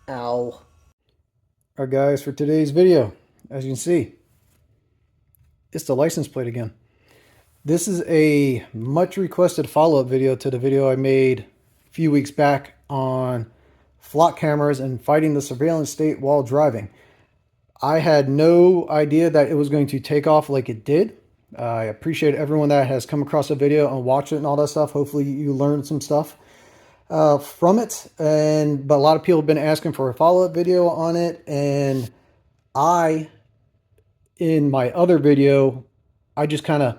Ow. Alright guys, for today's video, as you can see, it's the license plate again. This is a much requested follow-up video to the video I made a few weeks back on flock cameras and fighting the surveillance state while driving. I had no idea that it was going to take off like it did. I appreciate everyone that has come across the video and watched it and all that stuff. Hopefully you learned some stuff from it, but a lot of people have been asking for a follow-up video on it, and in my other video, I just kind of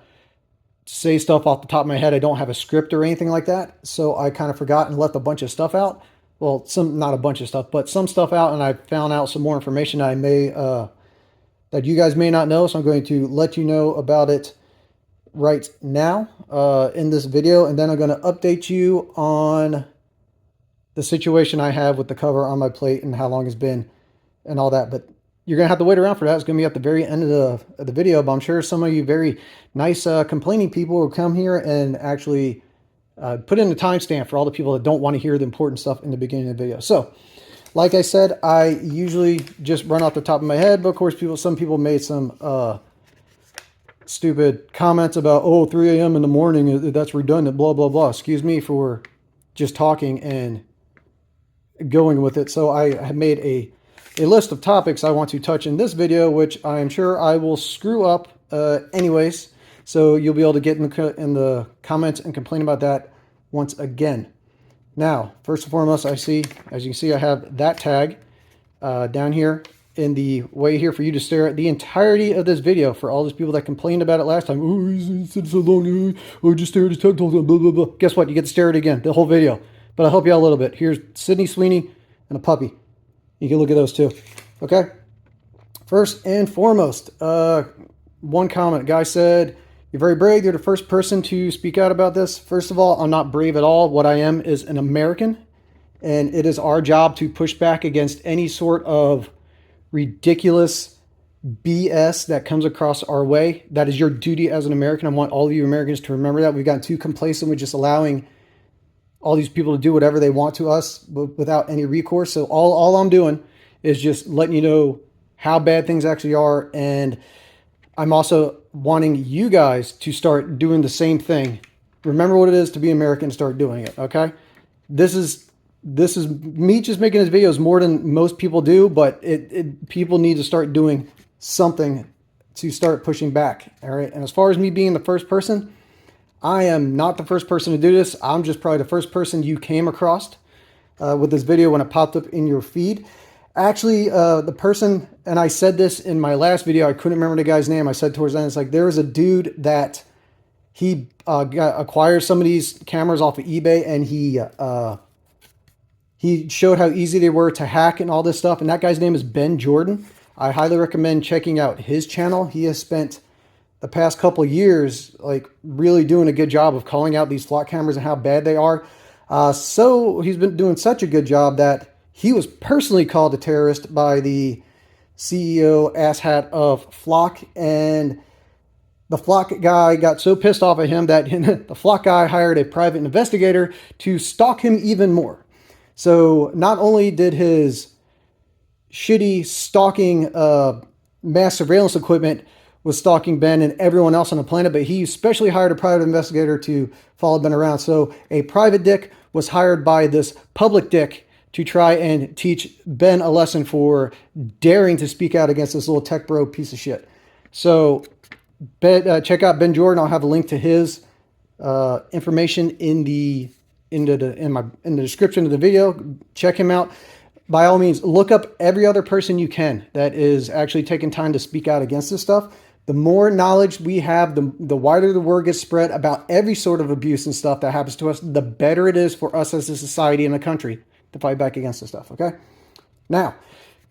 say stuff off the top of my head. I don't have a script or anything like that, so I kind of forgot and left a bunch of stuff out. Well, not a bunch of stuff, but some stuff out, and I found out some more information I may that you guys may not know, so I'm going to let you know about it right now in this video, and then I'm going to update you on the situation I have with the cover on my plate and how long it's been and all that. But you're going to have to wait around for that. It's going to be at the very end of the video, but I'm sure some of you very nice complaining people will come here and actually put in the timestamp for all the people that don't want to hear the important stuff in the beginning of the video. So, like I said, I usually just run off the top of my head, but of course some people made some stupid comments about, oh, 3 a.m. in the morning, that's redundant, blah, blah, blah. Excuse me for just talking and going with it. So I have made a list of topics I want to touch in this video, which I am sure I will screw up anyways. So you'll be able to get in the comments and complain about that once again. Now, first and foremost, as you can see, I have that tag down here in the way here for you to stare at the entirety of this video. For all those people that complained about it last time, oh, he said so long, oh, just stare at his tag, blah, blah, blah. Guess what? You get to stare at it again, the whole video. But I'll help you out a little bit. Here's Sydney Sweeney and a puppy. You can look at those too. Okay? First and foremost, one comment. Guy said, you're very brave. You're the first person to speak out about this. First of all, I'm not brave at all. What I am is an American. And it is our job to push back against any sort of ridiculous BS that comes across our way. That is your duty as an American. I want all of you Americans to remember that. We've gotten too complacent with just allowing all these people to do whatever they want to us without any recourse. So all I'm doing is just letting you know how bad things actually are. And I'm also wanting you guys to start doing the same thing. Remember what it is to be American and start doing it, okay? This is me just making this videos more than most people do, but people need to start doing something to start pushing back, all right? And as far as me being the first person, I am not the first person to do this. I'm just probably the first person you came across with this video when it popped up in your feed. Actually, the person, and I said this in my last video, I couldn't remember the guy's name. I said towards the end, it's like there was a dude that he acquired some of these cameras off of eBay, and he showed how easy they were to hack and all this stuff. And that guy's name is Benn Jordan. I highly recommend checking out his channel. He has spent the past couple years like really doing a good job of calling out these flock cameras and how bad they are. So he's been doing such a good job that he was personally called a terrorist by the CEO asshat of Flock, and the Flock guy got so pissed off at him that the Flock guy hired a private investigator to stalk him even more. So not only did his shitty stalking mass surveillance equipment was stalking Ben and everyone else on the planet, but he especially hired a private investigator to follow Ben around. So a private dick was hired by this public dick to try and teach Ben a lesson for daring to speak out against this little tech bro piece of shit. So check out Benn Jordan. I'll have a link to his information in the description of the video. Check him out. By all means, look up every other person you can that is actually taking time to speak out against this stuff. The more knowledge we have, the wider the word gets spread about every sort of abuse and stuff that happens to us, the better it is for us as a society and a country to fight back against this stuff, okay? Now,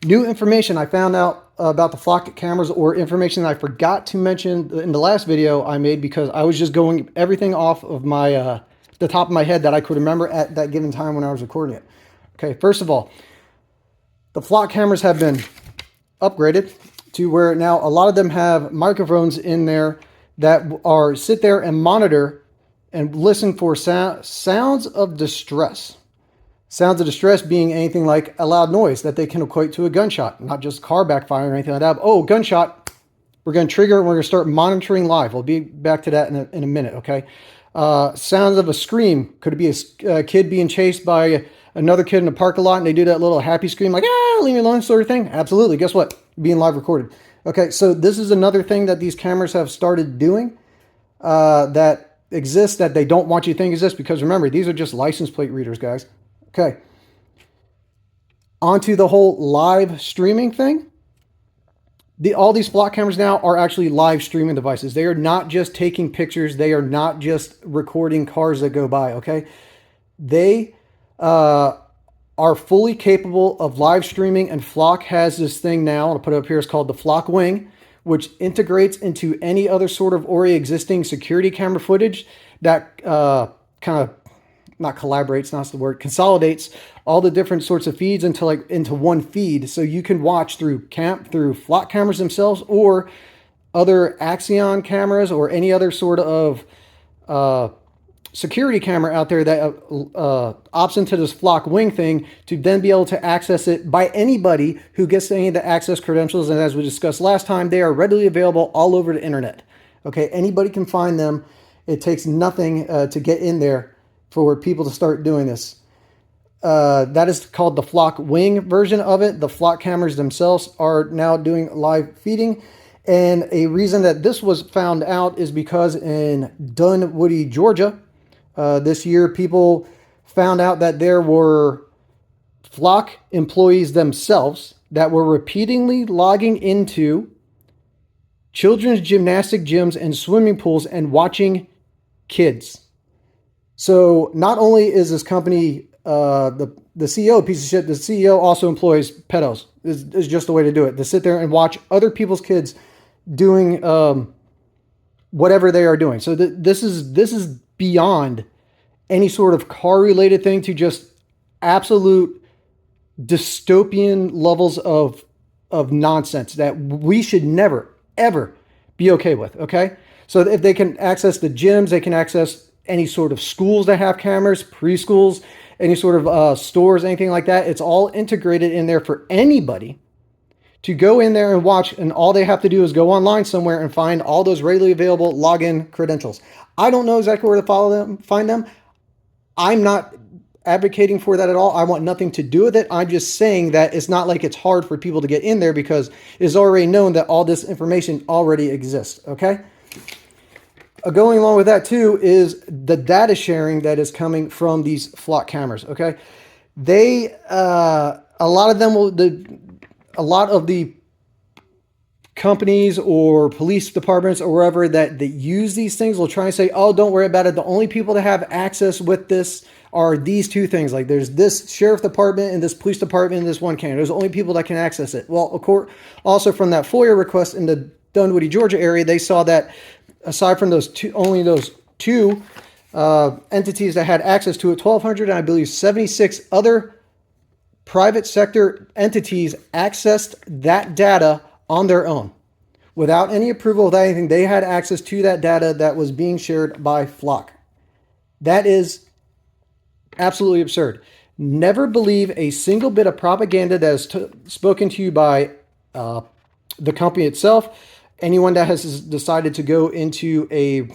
new information I found out about the flock cameras, or information that I forgot to mention in the last video I made because I was just going everything off of my the top of my head that I could remember at that given time when I was recording it. Okay, first of all, the flock cameras have been upgraded to where now a lot of them have microphones in there that sit there and monitor and listen for sounds of distress. Sounds of distress being anything like a loud noise that they can equate to a gunshot, not just car backfire or anything like that. Oh, gunshot. We're going to trigger and we're going to start monitoring live. We'll be back to that in a minute, okay? Sounds of a scream. Could it be a kid being chased by another kid in a parking lot and they do that little happy scream like, ah, leave me alone sort of thing? Absolutely. Guess what? Being live recorded. Okay, so this is another thing that these cameras have started doing that exists that they don't want you to think exists, because remember, these are just license plate readers, guys. Okay. Onto the whole live streaming thing. All these flock cameras now are actually live streaming devices. They are not just taking pictures. They are not just recording cars that go by, okay? They are fully capable of live streaming, and Flock has this thing now, I'll put it up here, it's called the Flock Wing, which integrates into any other sort of already existing security camera footage that kind of, not collaborates, not the word, consolidates all the different sorts of feeds into one feed, so you can watch through Flock cameras themselves or other Axion cameras or any other sort of security camera out there that opts into this Flock Wing thing to then be able to access it by anybody who gets any of the access credentials. And as we discussed last time, they are readily available all over the internet. Okay, anybody can find them. It takes nothing to get in there for people to start doing this. That is called the Flock Wing version of it. The Flock cameras themselves are now doing live feeding. And a reason that this was found out is because in Dunwoody, Georgia, this year, people found out that there were Flock employees themselves that were repeatedly logging into children's gymnastic gyms and swimming pools and watching kids. So not only is this company, the CEO, a piece of shit, the CEO also employs pedos. Is just the way to do it. To sit there and watch other people's kids doing whatever they are doing. So this is beyond any sort of car-related thing to just absolute dystopian levels of nonsense that we should never, ever be okay with, okay? So if they can access the gyms, they can access any sort of schools that have cameras, preschools, any sort of stores, anything like that. It's all integrated in there for anybody to go in there and watch, and all they have to do is go online somewhere and find all those readily available login credentials. I don't know exactly where to find them. I'm not advocating for that at all. I want nothing to do with it. I'm just saying that it's not like it's hard for people to get in there because it's already known that all this information already exists, okay? Going along with that too is the data sharing that is coming from these Flock cameras, okay? They, a lot of the companies or police departments or wherever that use these things will try and say, oh, don't worry about it. The only people that have access with this are these two things. Like there's this sheriff department and this police department and this one camera. There's only people that can access it. Well, of course, also from that FOIA request in the Dunwoody, Georgia area, they saw that aside from those two entities that had access to it, 1,200 and I believe 76 other private sector entities accessed that data on their own without any approval, without anything. They had access to that data that was being shared by Flock. That is absolutely absurd. Never believe a single bit of propaganda that is spoken to you by the company itself. Anyone that has decided to go into a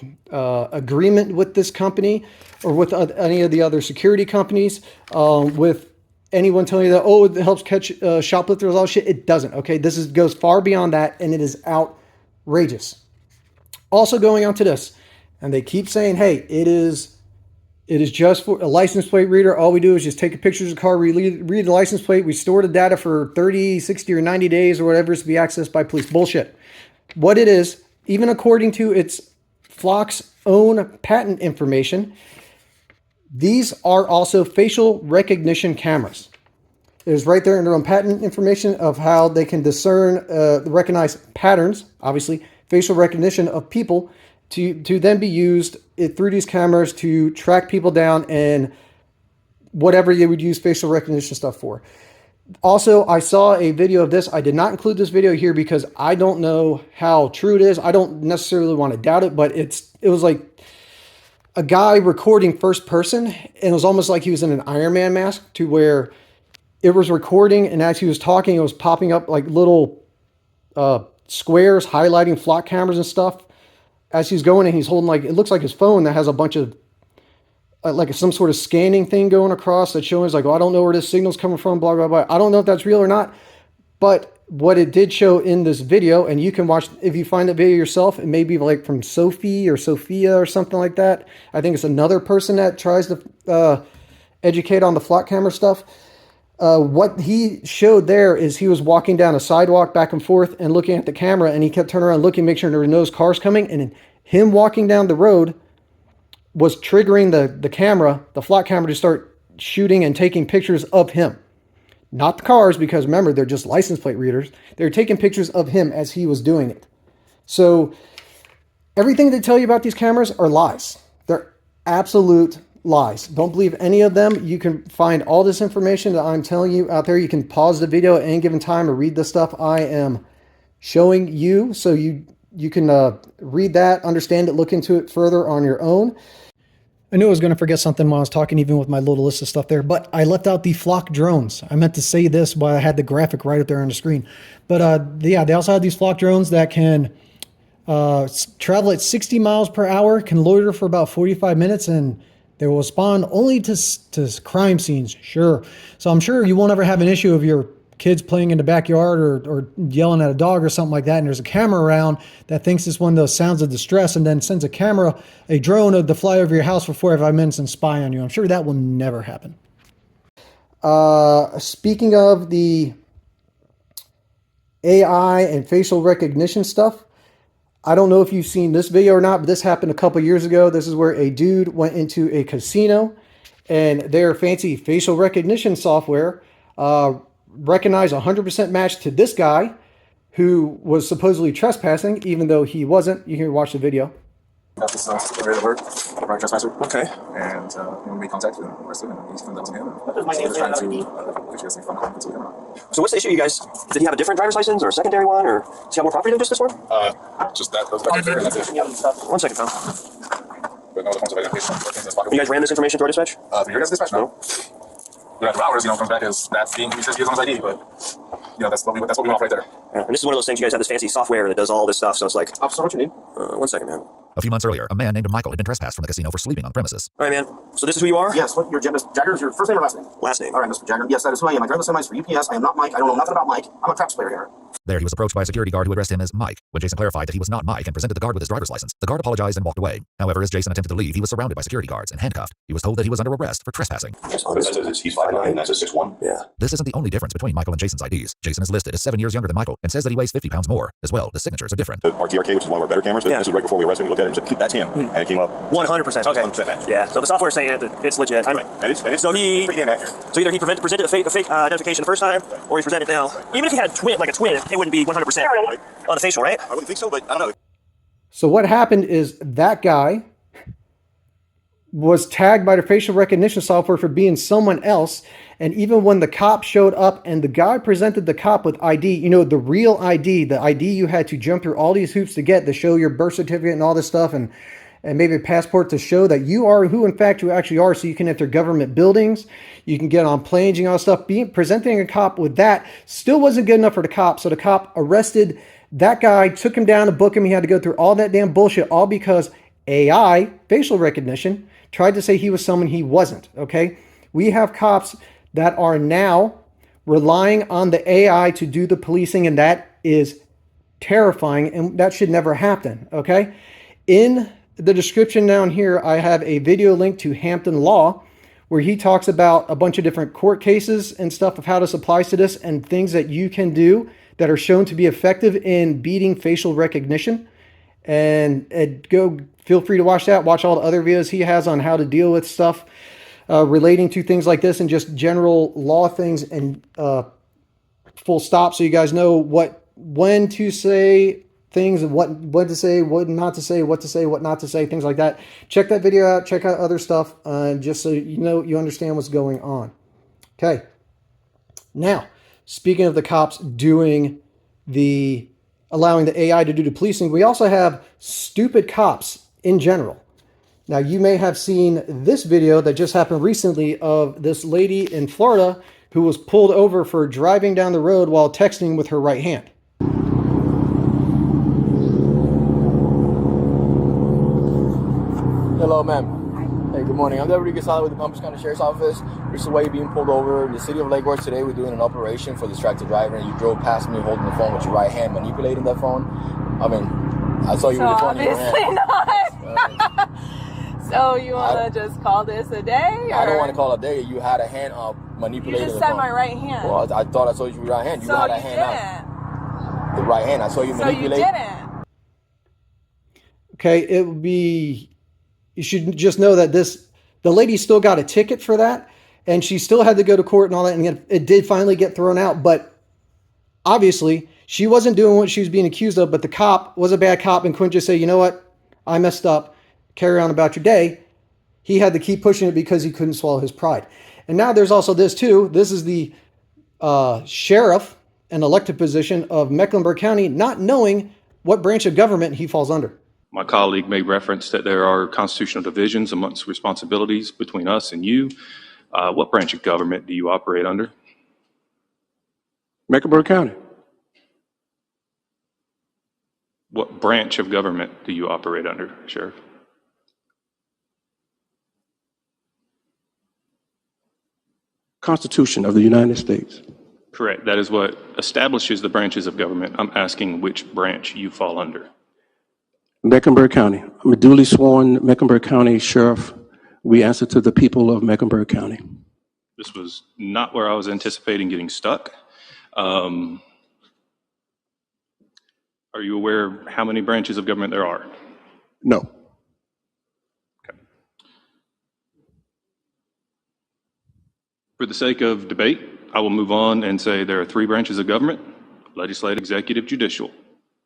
agreement with this company or with any of the other security companies, with anyone telling you that, oh, it helps catch shoplifters, all shit, it doesn't, okay? This goes far beyond that, and it is outrageous. Also going on to this, and they keep saying, hey, it is just for a license plate reader. All we do is just take a picture of the car, read the license plate, we store the data for 30, 60, or 90 days or whatever is to be accessed by police. Bullshit. What it is, even according to its Flock's own patent information, these are also facial recognition cameras. It is right there in their own patent information of how they can discern, recognize patterns, obviously, facial recognition of people to then be used through these cameras to track people down and whatever you would use facial recognition stuff for. Also, I saw a video of this. I did not include this video here because I don't know how true it is. I don't necessarily want to doubt it, but it was like a guy recording first person, and it was almost like he was in an Iron Man mask, to where it was recording, and as he was talking, it was popping up like little squares highlighting flock cameras and stuff as he's going, and he's holding, like, it looks like his phone that has a bunch of like some sort of scanning thing going across that's showing, like, oh, I don't know where this signal's coming from, blah, blah, blah. I don't know if that's real or not, but what it did show in this video, and you can watch, if you find the video yourself, it may be like from Sophie or Sophia or something like that. I think it's another person that tries to educate on the flock camera stuff. What he showed there is he was walking down a sidewalk back and forth and looking at the camera, and he kept turning around looking, make sure there were no cars coming, and him walking down the road was triggering the camera, the flock camera, to start shooting and taking pictures of him. Not the cars, because remember, they're just license plate readers. They're taking pictures of him as he was doing it. So everything they tell you about these cameras are lies. They're absolute lies. Don't believe any of them. You can find all this information that I'm telling you out there. You can pause the video at any given time or read the stuff I am showing you, so you can read that, understand it, look into it further on your own. I knew I was going to forget something when I was talking, even with my little list of stuff there, but I left out the flock drones. I meant to say this while I had the graphic right up there on the screen. But yeah, they also have these flock drones that can travel at 60 miles per hour, can loiter for about 45 minutes, and they will respond only to crime scenes. Sure. So I'm sure you won't ever have an issue of your kids playing in the backyard or yelling at a dog or something like that, and there's a camera around that thinks it's one of those sounds of distress, and then sends a drone to fly over your house for 45 minutes and spy on you. I'm sure that will never happen. Speaking of the AI and facial recognition stuff, I don't know if you've seen this video or not, but this happened a couple years ago. This is where a dude went into a casino, and their fancy facial recognition software recognized 100% match to this guy who was supposedly trespassing, even though he wasn't. You can watch the video. Got this alert, right trespasser. Okay. And we made contact with him, arrested him, and he confirmed that was him. So trying to get you phone call to him. So what's the issue, you guys? Did he have a different driver's license or a secondary one, or does he have more property than just this one? Just that, those back there, and that's it. 1 second, pal. But no other forms of identification. You guys ran this information through our dispatch? Through your guys' dispatch, no. After hours, comes back as that being he says he is on his ID, but that's what we went off right there. Yeah, and this is one of those things, you guys have this fancy software that does all this stuff, so it's like, Officer, what's your name? 1 second, man. A few months earlier, a man named Michael had been trespassed from the casino for sleeping on the premises. All right, man. So this is who you are? Yes. What your Mr. Jagger is your first name or last name? Last name. All right, Mr. Jagger. Yes, that is who I am. I drive the semis for UPS. I am not Mike. I don't know nothing about Mike. I'm a craps player here. There he was approached by a security guard who addressed him as Mike. When Jason clarified that he was not Mike and presented the guard with his driver's license, the guard apologized and walked away. However, as Jason attempted to leave, he was surrounded by security guards and handcuffed. He was told that he was under arrest for trespassing. He's 5'9", that's a 6'1". Yeah. This isn't the only difference between Michael and Jason's IDs. Jason is listed as 7 years younger than Michael and says that he weighs 50 pounds more. As well, the signatures are different. The RTRK, which is one of our better cameras, this is right before we arrested him. We looked at it and said, that's him. And it came up 100%. Okay. 100% match. Yeah. So the software is saying that it's legit. Right. And it's so pretty damn accurate. So either he presented a fake identification the first time, or he's presented now. Even if he had a twin, it wouldn't be 100% on the facial, right? I wouldn't think so, but I don't know. So what happened is that guy was tagged by the facial recognition software for being someone else. And even when the cop showed up and the guy presented the cop with ID, the real ID, the ID you had to jump through all these hoops to get to show your birth certificate and all this stuff, and maybe a passport to show that you are who in fact you actually are, so you can enter government buildings, you can get on planes and all that stuff. Presenting a cop with that still wasn't good enough for the cop, so the cop arrested that guy, took him down to book him. He had to go through all that damn bullshit, all because AI, facial recognition, tried to say he was someone he wasn't, okay? We have cops that are now relying on the AI to do the policing, and that is terrifying, and that should never happen, okay? In the description down here, I have a video link to Hampton Law, where he talks about a bunch of different court cases and stuff of how this applies to this and things that you can do that are shown to be effective in beating facial recognition. And feel free to watch that. Watch all the other videos he has on how to deal with stuff relating to things like this and just general law things, and full stop, so you guys know when to say things, and what to say, what not to say, what to say, what not to say, things like that. Check that video out. Check out other stuff, just so you understand what's going on. Okay. Now, speaking of the cops allowing the AI to do the policing, we also have stupid cops in general. Now, you may have seen this video that just happened recently of this lady in Florida who was pulled over for driving down the road while texting with her right hand. Hello, ma'am. Hey, good morning. I'm Deputy Gonzalez with the Palm Beach County Sheriff's Office. Recently being pulled over in the city of Lake Worth today. We're doing an operation for distracted driver, and you drove past me holding the phone with your right hand, manipulating that phone. I mean, I saw you with the phone in your hand. Obviously not. So you want to just call this a day? Or? I don't want to call it a day. You had a hand up manipulating You just the said phone. my right hand. Well, I thought I saw you with your right hand. You so had a you hand didn't. out. The right hand. I saw you manipulate. So you didn't. Okay, it would be, you should just know that the lady still got a ticket for that, and she still had to go to court and all that, and it did finally get thrown out, but obviously she wasn't doing what she was being accused of, but the cop was a bad cop and couldn't just say, you know what, I messed up, carry on about your day. He had to keep pushing it because he couldn't swallow his pride. And now there's also this too. This is the sheriff, an elected position of Mecklenburg County, not knowing what branch of government he falls under. My colleague made reference that there are constitutional divisions amongst responsibilities between us and you. What branch of government do you operate under? Mecklenburg County. What branch of government do you operate under, Sheriff? Constitution of the United States. Correct. That is what establishes the branches of government. I'm asking which branch you fall under. Mecklenburg County. I'm a duly sworn Mecklenburg County Sheriff. We answer to the people of Mecklenburg County. This was not where I was anticipating getting stuck. Are you aware how many branches of government there are? No. Okay. For the sake of debate, I will move on and say there are 3 branches of government: legislative, executive, judicial.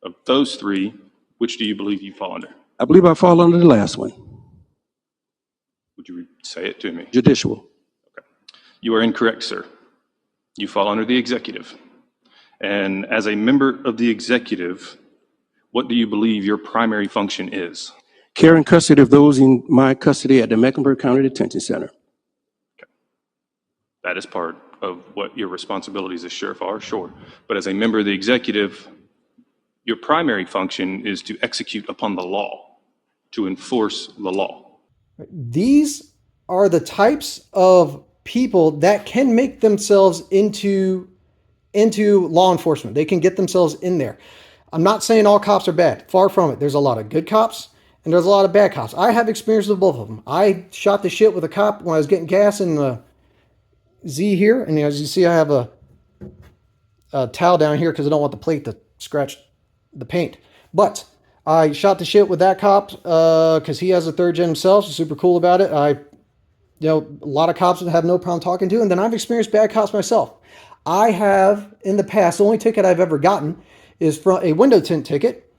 Of those 3, which do you believe you fall under? I believe I fall under the last one. Would you say it to me? Judicial. Okay. You are incorrect, sir. You fall under the executive. And as a member of the executive, what do you believe your primary function is? Carrying custody of those in my custody at the Mecklenburg County Detention Center. Okay. That is part of what your responsibilities as sheriff are, sure. But as a member of the executive, your primary function is to execute upon the law, to enforce the law. These are the types of people that can make themselves into law enforcement. They can get themselves in there. I'm not saying all cops are bad. Far from it. There's a lot of good cops and there's a lot of bad cops. I have experience with both of them. I shot the shit with a cop when I was getting gas in the Z here. And as you see, I have a towel down here because I don't want the plate to scratch the paint. But I shot the shit with that cop because he has a 3rd gen himself. So super cool about it. A lot of cops have no problem talking to. And then I've experienced bad cops myself. I have in the past, the only ticket I've ever gotten is from a window tint ticket.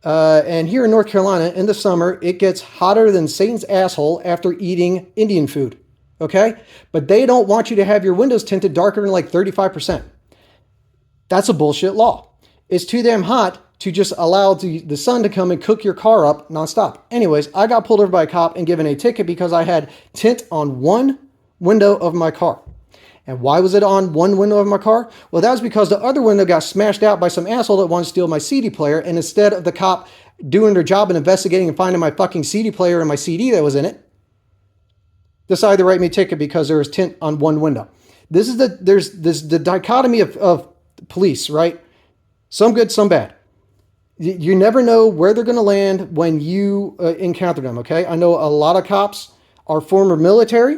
And here in North Carolina in the summer, it gets hotter than Satan's asshole after eating Indian food. Okay. But they don't want you to have your windows tinted darker than like 35%. That's a bullshit law. It's too damn hot to just allow the sun to come and cook your car up nonstop. Anyways, I got pulled over by a cop and given a ticket because I had tint on one window of my car. And why was it on one window of my car? Well, that was because the other window got smashed out by some asshole that wanted to steal my CD player. And instead of the cop doing their job and investigating and finding my fucking CD player and my CD that was in it, decided to write me a ticket because there was tint on one window. There's the dichotomy of police, right? Some good, some bad. You never know where they're going to land when you encounter them, okay? I know a lot of cops are former military,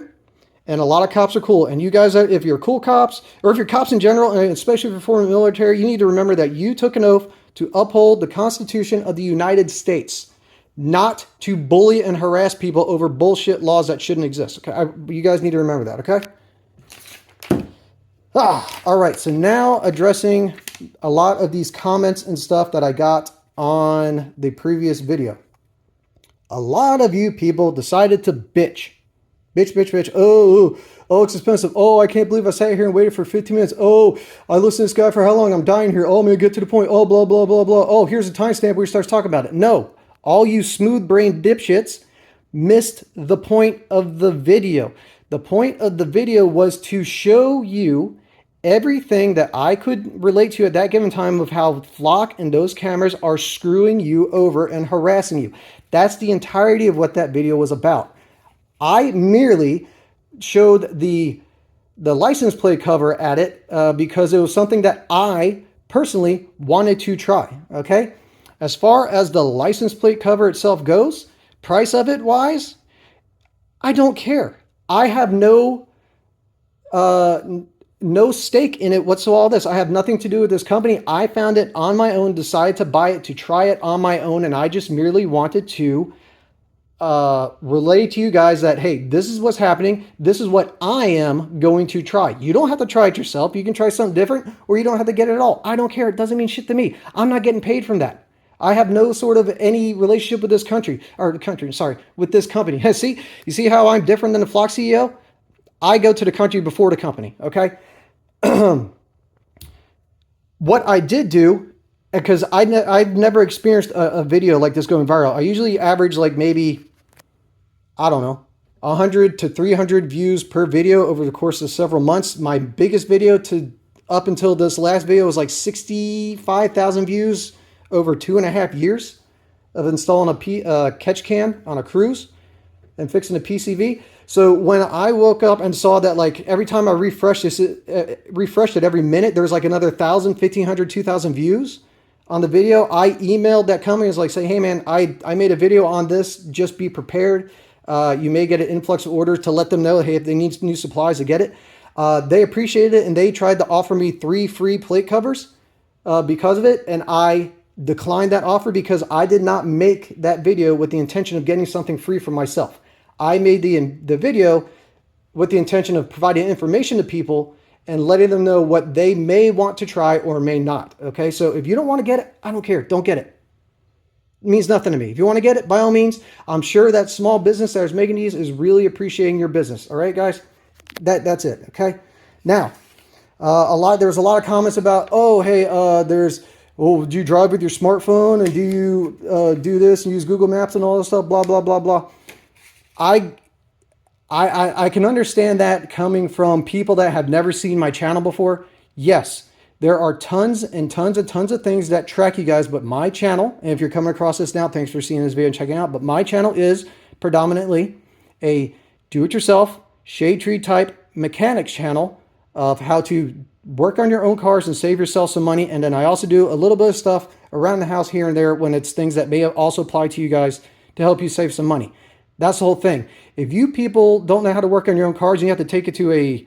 and a lot of cops are cool. And you guys, if you're cool cops, or if you're cops in general, and especially if you're former military, you need to remember that you took an oath to uphold the Constitution of the United States, not to bully and harass people over bullshit laws that shouldn't exist, okay? You guys need to remember that, okay? All right, so now addressing a lot of these comments and stuff that I got on the previous video. A lot of you people decided to bitch. Bitch. Oh, it's expensive. Oh, I can't believe I sat here and waited for 15 minutes. Oh, I listened to this guy for how long? I'm dying here. Oh, I'm going to get to the point. Oh, blah, blah, blah, blah. Oh, here's a timestamp where he starts talking about it. No, all you smooth-brained dipshits missed the point of the video. The point of the video was to show you everything that I could relate to at that given time of how Flock and those cameras are screwing you over and harassing you. That's the entirety of what that video was about. I merely showed the license plate cover at it because it was something that I personally wanted to try, okay? As far as the license plate cover itself goes, price of it wise, I don't care. I have no stake in it whatsoever. All this, I have nothing to do with this company. I found it on my own, decided to buy it, to try it on my own, and I just merely wanted to relay to you guys that, hey, this is what's happening. This is what I am going to try. You don't have to try it yourself. You can try something different, or you don't have to get it at all. I don't care. It doesn't mean shit to me. I'm not getting paid from that. I have no sort of any relationship with this with this company. See, you see how I'm different than the Flock CEO? I go to the country before the company, okay? What I did do, because I've never experienced a video like this going viral. I usually average like maybe, I don't know, 100 to 300 views per video over the course of several months. My biggest video up until this last video was like 65,000 views over 2.5 years of installing a catch can on a cruise and fixing a PCV. So when I woke up and saw that, like, every time I refreshed it every minute, there's like another 1,000, 1,500, 2,000 views on the video. I emailed that company. I was like, say, hey man, I made a video on this. Just be prepared. You may get an influx of orders, to let them know, hey, if they need new supplies to get it. They appreciated it, and they tried to offer me 3 free plate covers because of it. And I declined that offer because I did not make that video with the intention of getting something free for myself. I made the video with the intention of providing information to people and letting them know what they may want to try or may not. Okay, so if you don't want to get it, I don't care. Don't get it. It means nothing to me. If you want to get it, by all means. I'm sure that small business that is making these is really appreciating your business. All right, guys, that's it. Okay, now there's a lot of comments about, oh, hey, do you drive with your smartphone, and do you do this and use Google Maps and all this stuff, blah, blah, blah, blah. I can understand that coming from people that have never seen my channel before. Yes, there are tons and tons and tons of things that track you guys, but my channel, and if you're coming across this now, thanks for seeing this video and checking it out, but my channel is predominantly a do-it-yourself, shade tree type mechanics channel of how to work on your own cars and save yourself some money. And then I also do a little bit of stuff around the house here and there when it's things that may also apply to you guys to help you save some money. That's the whole thing. If you people don't know how to work on your own cars and you have to take it to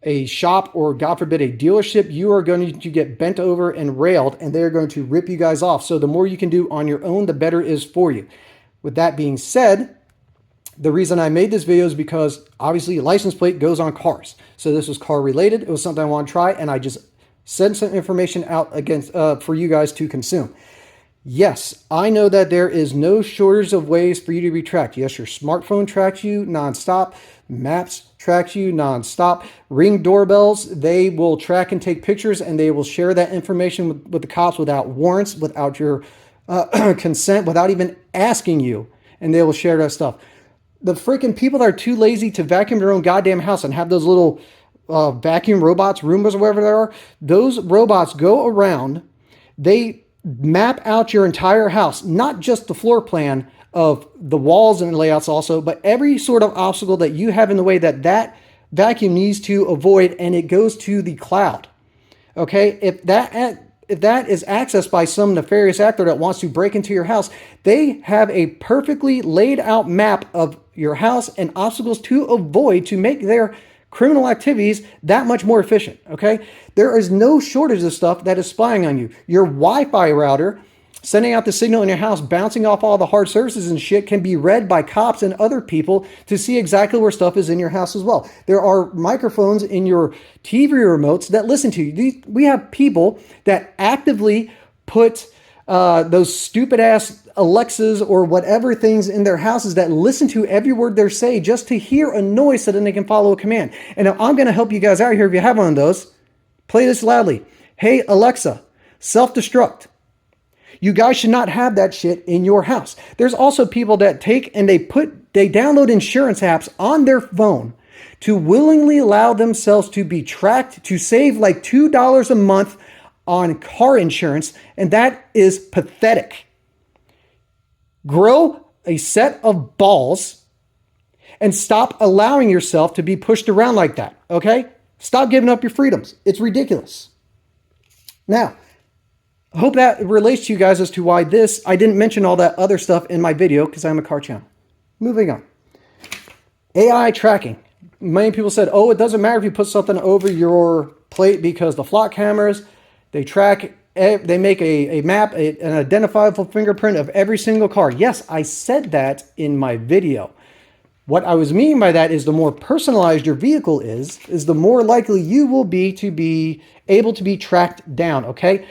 a shop or, God forbid, a dealership, you are going to get bent over and railed, and they're going to rip you guys off. So the more you can do on your own, the better it is for you. With that being said, the reason I made this video is because obviously license plate goes on cars. So this was car related. It was something I want to try, and I just sent some information out for you guys to consume. Yes, I know that there is no shortage of ways for you to be tracked. Yes, your smartphone tracks you nonstop. Maps tracks you nonstop. Ring doorbells, they will track and take pictures, and they will share that information with the cops without warrants, without your consent, without even asking you, and they will share that stuff. The freaking people that are too lazy to vacuum their own goddamn house and have those little vacuum robots, Roombas, or whatever they are, those robots go around, they map out your entire house, not just the floor plan of the walls and layouts also, but every sort of obstacle that you have in the way that vacuum needs to avoid, and it goes to the cloud. Okay, if that is accessed by some nefarious actor that wants to break into your house, they have a perfectly laid out map of your house and obstacles to avoid to make their criminal activities that much more efficient, okay? There is no shortage of stuff that is spying on you. Your Wi-Fi router sending out the signal in your house, bouncing off all the hard surfaces and shit, can be read by cops and other people to see exactly where stuff is in your house as well. There are microphones in your TV remotes that listen to you. We have people that actively put those stupid ass Alexas or whatever things in their houses that listen to every word they say just to hear a noise so then they can follow a command. And now I'm going to help you guys out here if you have one of those. Play this loudly. Hey, Alexa, self-destruct. You guys should not have that shit in your house. There's also people that take and they put They download insurance apps on their phone to willingly allow themselves to be tracked to save like $2 a month on car insurance, and that is pathetic. Grow a set of balls and stop allowing yourself to be pushed around like that, okay? Stop giving up your freedoms. It's ridiculous. Now, I hope that relates to you guys as to why I didn't mention all that other stuff in my video because I'm a car channel. Moving on. AI tracking. Many people said, oh, it doesn't matter if you put something over your plate because the flock cameras, they track, they make a map, an identifiable fingerprint of every single car. Yes, I said that in my video. What I was meaning by that is the more personalized your vehicle is the more likely you will be to be able to be tracked down, okay?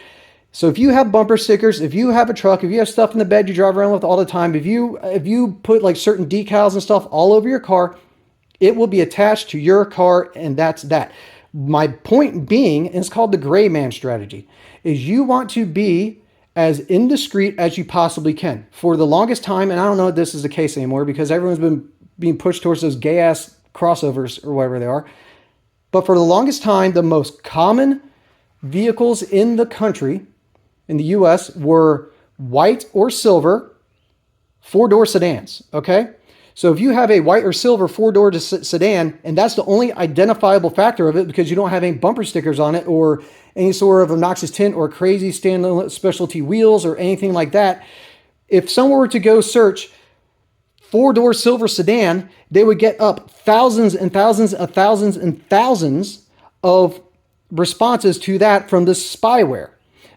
So if you have bumper stickers, if you have a truck, if you have stuff in the bed you drive around with all the time, if you put like certain decals and stuff all over your car, it will be attached to your car, and that's that. My point being, and it's called the gray man strategy, is you want to be as indiscreet as you possibly can. For the longest time, and I don't know if this is the case anymore because everyone's been being pushed towards those gay-ass crossovers or whatever they are, but for the longest time, the most common vehicles in the country, in the US, were white or silver four-door sedans, okay? So if you have a white or silver four-door sedan, and that's the only identifiable factor of it because you don't have any bumper stickers on it or any sort of obnoxious tint or crazy standalone specialty wheels or anything like that, if someone were to go search four-door silver sedan, they would get up thousands and thousands of thousands and thousands of responses to that from this spyware.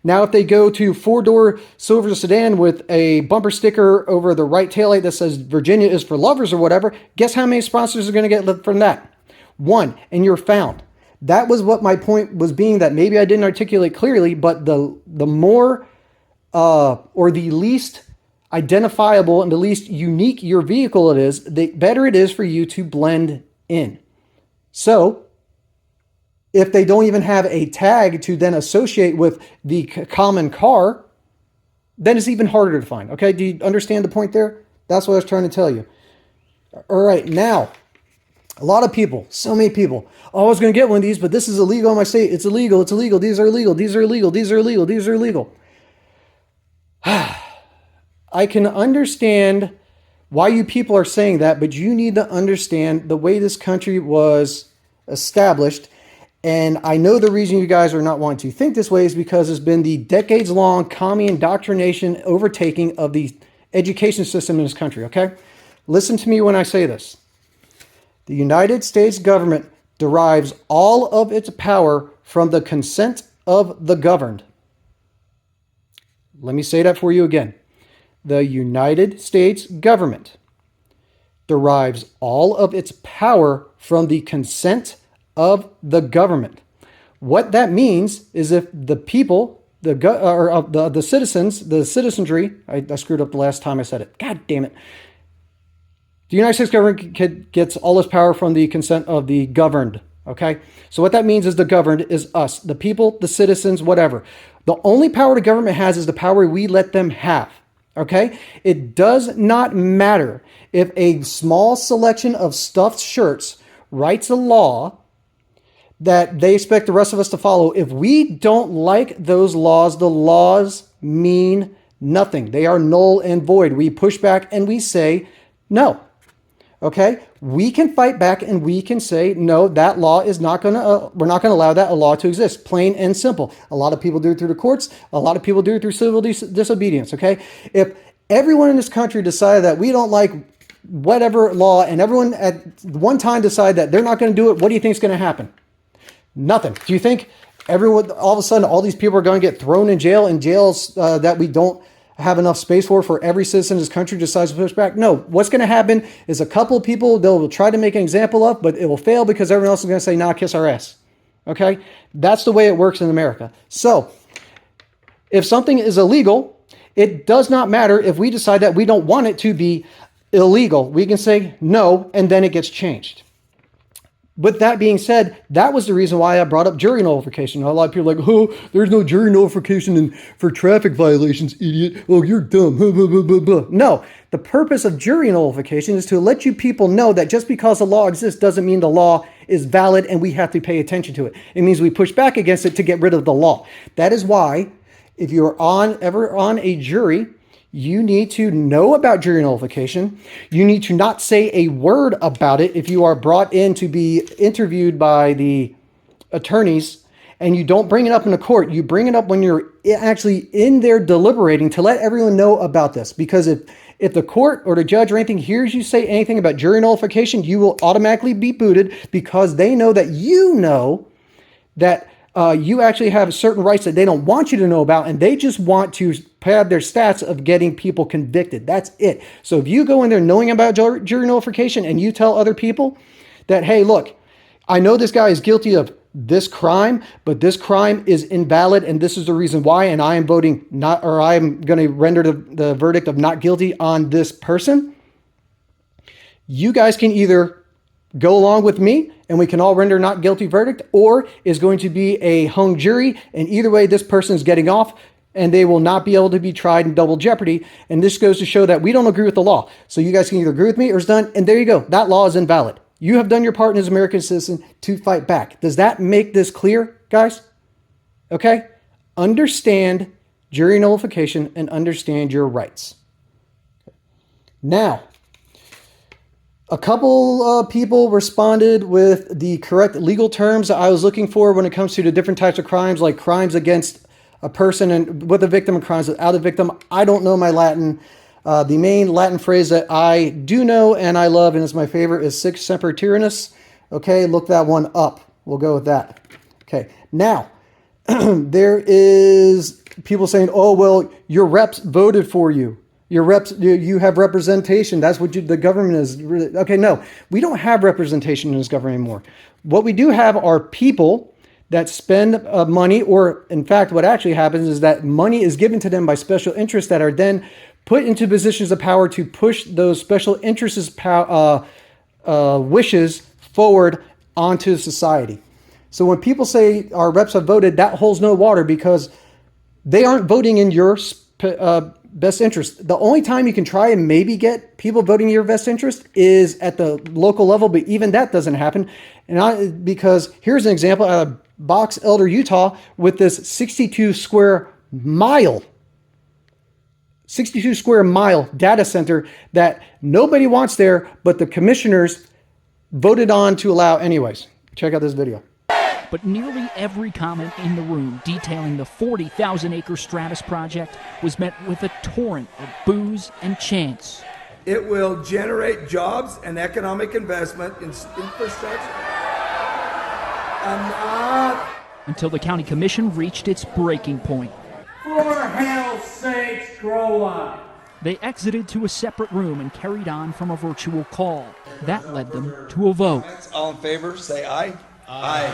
Now, if they go to four-door silver sedan with a bumper sticker over the right taillight that says Virginia is for lovers or whatever, guess how many sponsors are going to get from that? One, and you're found. That was what my point was being, that maybe I didn't articulate clearly, but the more or the least identifiable and the least unique your vehicle it is, the better it is for you to blend in. So, if they don't even have a tag to then associate with the common car, then it's even harder to find. Okay, do you understand the point there? That's what I was trying to tell you. All right, now, a lot of people, so many people, oh, I was going to get one of these, but this is illegal in my state. It's illegal, it's illegal, these are illegal, these are illegal, these are illegal, these are illegal. I can understand why you people are saying that, but you need to understand the way this country was established. And I know the reason you guys are not wanting to think this way is because it's been the decades-long commie indoctrination overtaking of the education system in this country, okay? Listen to me when I say this. The United States government derives all of its power from the consent of the governed. Let me say that for you again. The United States government derives all of its power from the consent of the government. What that means is if the people, the citizens, the citizenry, I screwed up the last time I said it. God damn it. The United States government gets all its power from the consent of the governed. Okay? So what that means is the governed is us, the people, the citizens, whatever. The only power the government has is the power we let them have. Okay? It does not matter if a small selection of stuffed shirts writes a law that they expect the rest of us to follow. If we don't like those laws, the laws mean nothing. They are null and void. We push back and we say no. Okay? We can fight back and we can say, no, that law is not going to, we're not going to allow that law to exist. Plain and simple. A lot of people do it through the courts. A lot of people do it through civil disobedience. Okay? If everyone in this country decided that we don't like whatever law and everyone at one time decide that they're not going to do it, what do you think is going to happen? Nothing. Do you think everyone, all of a sudden, all these people are going to get thrown in jail, in jails that we don't have enough space for every citizen in this country decides to push back? No. What's going to happen is a couple of people they'll try to make an example of, but it will fail because everyone else is going to say, nah, kiss our ass. Okay? That's the way it works in America. So, if something is illegal, it does not matter if we decide that we don't want it to be illegal. We can say no, and then it gets changed. with that being said, that was the reason why I brought up jury nullification. A lot of people are like, oh, there's no jury nullification for traffic violations, idiot. Oh, you're dumb. No, the purpose of jury nullification is to let you people know that just because the law exists doesn't mean the law is valid and we have to pay attention to it. It means we push back against it to get rid of the law. That is why if you're ever on a jury, you need to know about jury nullification. You need to not say a word about it if you are brought in to be interviewed by the attorneys, and you don't bring it up in a court. You bring it up when you're actually in there deliberating to let everyone know about this. Because if the court or the judge or anything hears you say anything about jury nullification, you will automatically be booted because they know that you actually have certain rights that they don't want you to know about, and they just want to pad their stats of getting people convicted. That's it. So if you go in there knowing about jury nullification and you tell other people that, hey, look, I know this guy is guilty of this crime, but this crime is invalid, and this is the reason why, and I am voting not, or I am going to render the verdict of not guilty on this person, you guys can either go along with me and we can all render not guilty verdict, or is going to be a hung jury. And either way, this person is getting off and they will not be able to be tried in double jeopardy. And this goes to show that we don't agree with the law. So you guys can either agree with me or it's done. And there you go. That law is invalid. You have done your part as an American citizen to fight back. Does that make this clear, guys? Okay. Understand jury nullification and understand your rights. Now, a couple people responded with the correct legal terms I was looking for when it comes to the different types of crimes, like crimes against a person and with a victim and crimes without a victim. I don't know my Latin. The main Latin phrase that I do know and I love and is my favorite is sic semper tyrannis. Okay, look that one up. We'll go with that. Okay, now there is people saying, oh, well, your reps voted for you. Your reps, you have representation. That's what the government is. Okay, no, we don't have representation in this government anymore. What we do have are people that spend money, or in fact, what actually happens is that money is given to them by special interests that are then put into positions of power to push those special interests' wishes forward onto society. So when people say our reps have voted, that holds no water because they aren't voting in your best interest. The only time you can try and maybe get people voting in your best interest is at the local level, but even that doesn't happen. Because here's an example out of Box Elder, Utah, with this 62 square mile data center that nobody wants there, but the commissioners voted on to allow anyways. Check out this video. But nearly every comment in the room detailing the 40,000-acre Stratus project was met with a torrent of boos and chants. It will generate jobs and economic investment in infrastructure. Until the county commission reached its breaking point. For hell's sakes, grow up. They exited to a separate room and carried on from a virtual call. That led them to a vote. All in favor, say aye. Aye.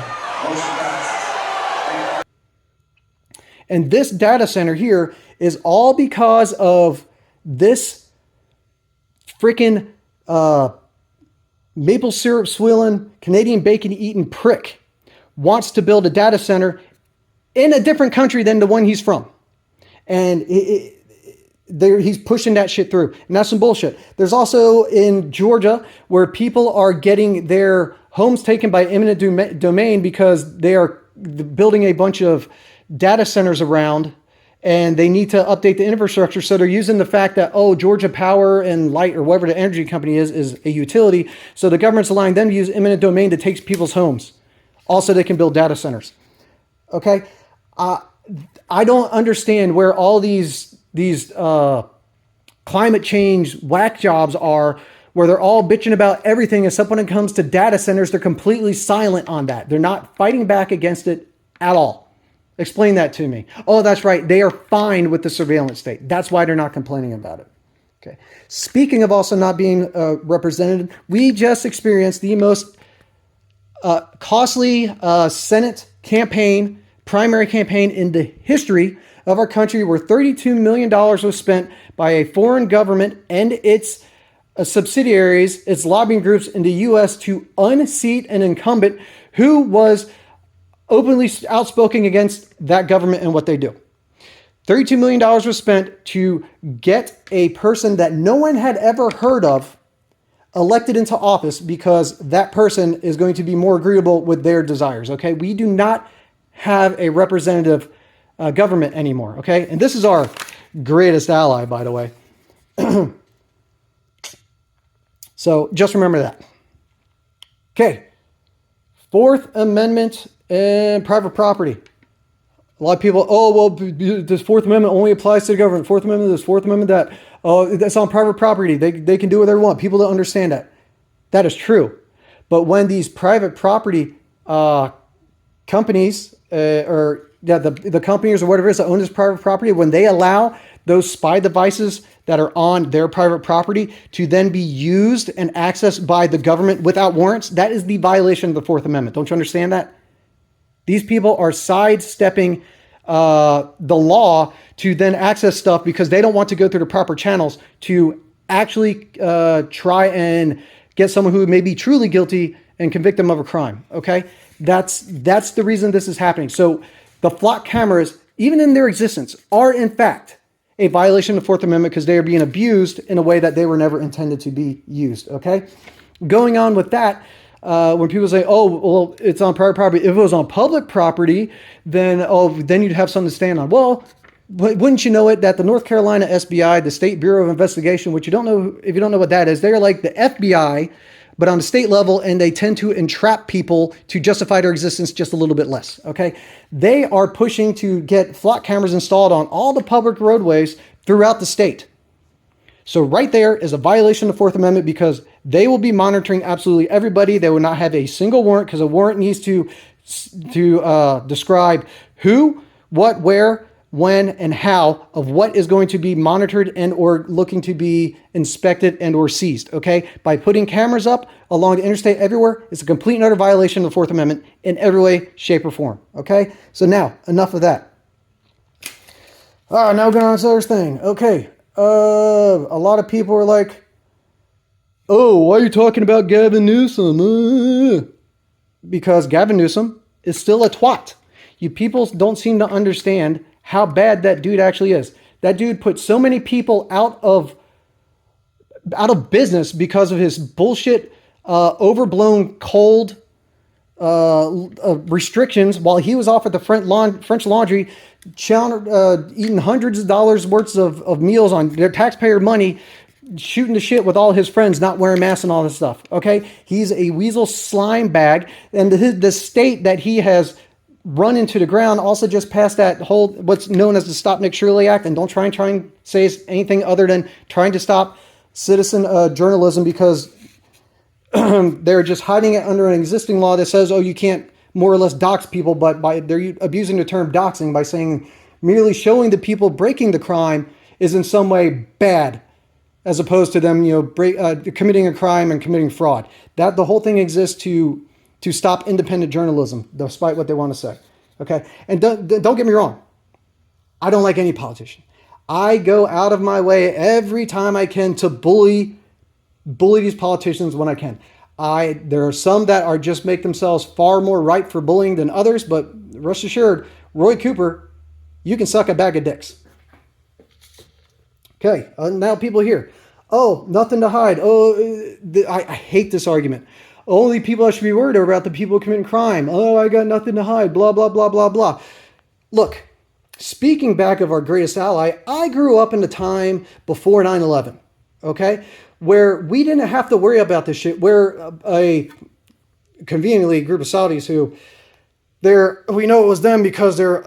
And this data center here is all because of this freaking maple syrup swilling, Canadian bacon eating prick wants to build a data center in a different country than the one he's from. And he's pushing that shit through. And that's some bullshit. There's also in Georgia where people are getting their homes taken by eminent domain because they are building a bunch of data centers around and they need to update the infrastructure. So they're using the fact that, oh, Georgia Power and Light or whatever the energy company is a utility. So the government's allowing them to use eminent domain to take people's homes. Also, they can build data centers. Okay. I don't understand where all these climate change whack jobs are, where they're all bitching about everything, except when it comes to data centers, they're completely silent on that. They're not fighting back against it at all. Explain that to me. Oh, that's right. They are fine with the surveillance state. That's why they're not complaining about it. Okay. Speaking of also not being represented, we just experienced the most costly Senate campaign, primary campaign in the history of our country, where $32 million was spent by a foreign government and its subsidiaries, its lobbying groups in the U.S. to unseat an incumbent who was openly outspoken against that government and what they do. $32 million was spent to get a person that no one had ever heard of elected into office because that person is going to be more agreeable with their desires. Okay, we do not have a representative government anymore. Okay, and this is our greatest ally, by the way. So just remember that. Okay, Fourth Amendment and private property. A lot of people, oh, well, this Fourth Amendment only applies to the government. Fourth Amendment, this Fourth Amendment, that. Oh, that's on private property. They can do whatever they want. People don't understand that. That is true. But when these private property companies, the companies or whatever it is that own this private property, when they allow those spy devices that are on their private property to then be used and accessed by the government without warrants, that is the violation of the Fourth Amendment. Don't you understand that? These people are sidestepping the law to then access stuff because they don't want to go through the proper channels to actually try and get someone who may be truly guilty and convict them of a crime. Okay, that's the reason this is happening. So the flock cameras, even in their existence, are in fact a violation of the Fourth Amendment because they are being abused in a way that they were never intended to be used. Okay, going on with that. When people say, oh, well, it's on private property. If it was on public property, then you'd have something to stand on. Well, wouldn't you know it that the North Carolina SBI, the State Bureau of Investigation, which you don't know, if you don't know what that is, they're like the FBI, but on the state level, and they tend to entrap people to justify their existence just a little bit less, okay? They are pushing to get flock cameras installed on all the public roadways throughout the state. So right there is a violation of the Fourth Amendment because they will be monitoring absolutely everybody. They will not have a single warrant because a warrant needs to describe who, what, where, when, and how of what is going to be monitored and or looking to be inspected and or seized, okay? By putting cameras up along the interstate everywhere, it's a complete and utter violation of the Fourth Amendment in every way, shape, or form, okay? So now, enough of that. Now going on to this other thing. Okay, a lot of people are like, oh, why are you talking about Gavin Newsom? Because Gavin Newsom is still a twat. You people don't seem to understand how bad that dude actually is. That dude put so many people out of business because of his bullshit, overblown, cold restrictions while he was off at the French Laundry, eating hundreds of dollars worth of meals on their taxpayer money, shooting the shit with all his friends, not wearing masks and all this stuff. Okay, he's a weasel slime bag, and the state that he has run into the ground also just passed that whole what's known as the Stop Nick Shirley Act, and don't try and say anything other than trying to stop citizen journalism because they're just hiding it under an existing law that says, oh, you can't more or less dox people, but they're abusing the term doxing by saying merely showing the people breaking the crime is in some way bad, as opposed to them, committing a crime and committing fraud. That the whole thing exists to stop independent journalism, despite what they want to say. Okay, and don't get me wrong, I don't like any politician. I go out of my way every time I can to bully these politicians when I can. There are some that are just make themselves far more ripe for bullying than others, but rest assured, Roy Cooper, you can suck a bag of dicks. Okay, now people here, oh, nothing to hide. Oh, I hate this argument. Only people I should be worried about the people committing crime. Oh, I got nothing to hide, blah, blah, blah, blah, blah. Look, speaking back of our greatest ally, I grew up in the time before 9/11, okay? Where we didn't have to worry about this shit, where conveniently a group of Saudis who, we know it was them because their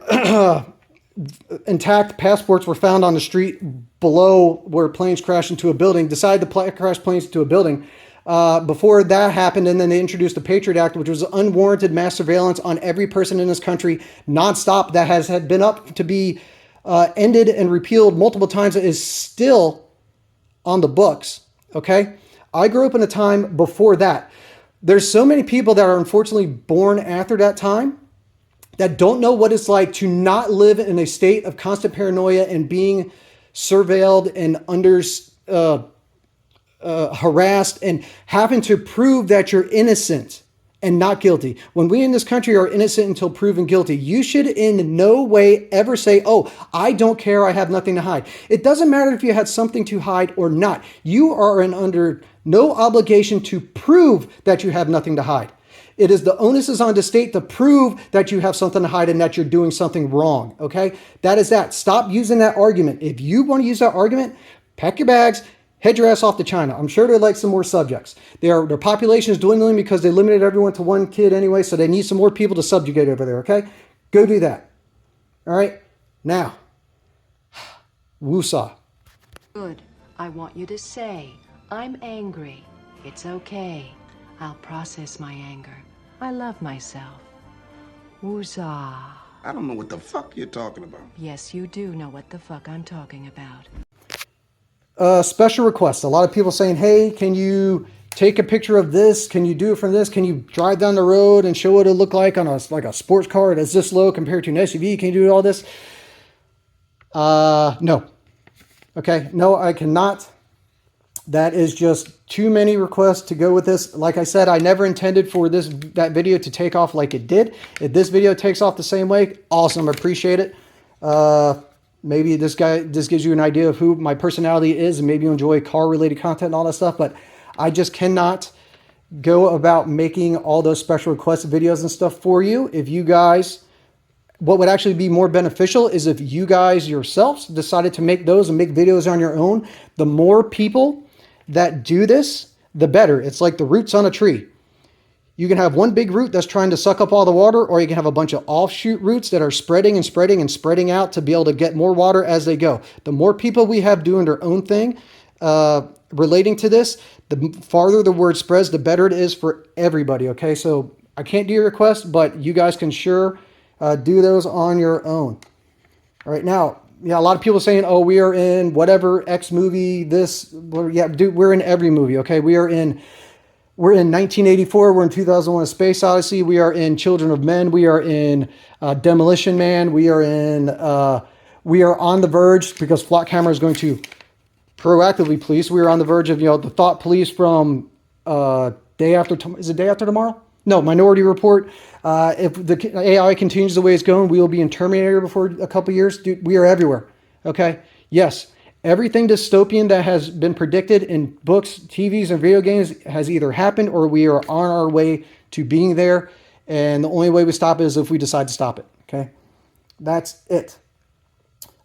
intact passports were found on the street below where planes crashed into a building, decided to crash planes into a building. Before that happened, and then they introduced the Patriot Act, which was unwarranted mass surveillance on every person in this country, nonstop, that had been up to be ended and repealed multiple times. It is still on the books, okay? I grew up in a time before that. There's so many people that are unfortunately born after that time that don't know what it's like to not live in a state of constant paranoia and being surveilled and under harassed and having to prove that you're innocent and not guilty. When we in this country are innocent until proven guilty, you should in no way ever say, oh, I don't care, I have nothing to hide. It doesn't matter if you had something to hide or not. You are under no obligation to prove that you have nothing to hide. It is the onus is on the state to prove that you have something to hide and that you're doing something wrong, okay? That is that. Stop using that argument. If you want to use that argument, pack your bags, head your ass off to China. I'm sure they'd like some more subjects. Their population is dwindling because they limited everyone to one kid anyway, so they need some more people to subjugate over there, okay? Go do that. All right? Now, woosah. Good. I want you to say, I'm angry. It's okay. I'll process my anger. I love myself. Woosah. I don't know what the fuck you're talking about. Yes, you do know what the fuck I'm talking about. Special requests. A lot of people saying, hey, can you take a picture of this? Can you do it from this? Can you drive down the road and show what it looked like on a sports car that's this low compared to an SUV? Can you do all this? No. Okay. No, I cannot. That is just too many requests to go with this. Like I said, I never intended for that video to take off like it did. If this video takes off the same way, awesome. I appreciate it. Maybe this gives you an idea of who my personality is, and maybe you enjoy car-related content and all that stuff, but I just cannot go about making all those special request videos and stuff for you. If you guys, what would actually be more beneficial is if you guys yourselves decided to make those and make videos on your own. The more people that do this, the better. It's like the roots on a tree. You can have one big root that's trying to suck up all the water, or you can have a bunch of offshoot roots that are spreading and spreading and spreading out to be able to get more water as they go. The more people we have doing their own thing relating to this, the farther the word spreads, the better it is for everybody, okay? So I can't do your request, but you guys can sure do those on your own. All right, now, yeah, a lot of people saying, oh, we are in whatever X movie, this, yeah, dude, we're in every movie, okay? We're in 1984. We're in 2001: A Space Odyssey. We are in Children of Men. We are in Demolition Man. We are on the verge, because Flock Camera is going to proactively police. We are on the verge of, the Thought Police from Day After Tomorrow? No, Minority Report. If the AI continues the way it's going, we will be in Terminator before a couple years. Dude, we are everywhere. Okay? Yes. Everything dystopian that has been predicted in books, TVs, and video games has either happened or we are on our way to being there. And the only way we stop it is if we decide to stop it. Okay? That's it.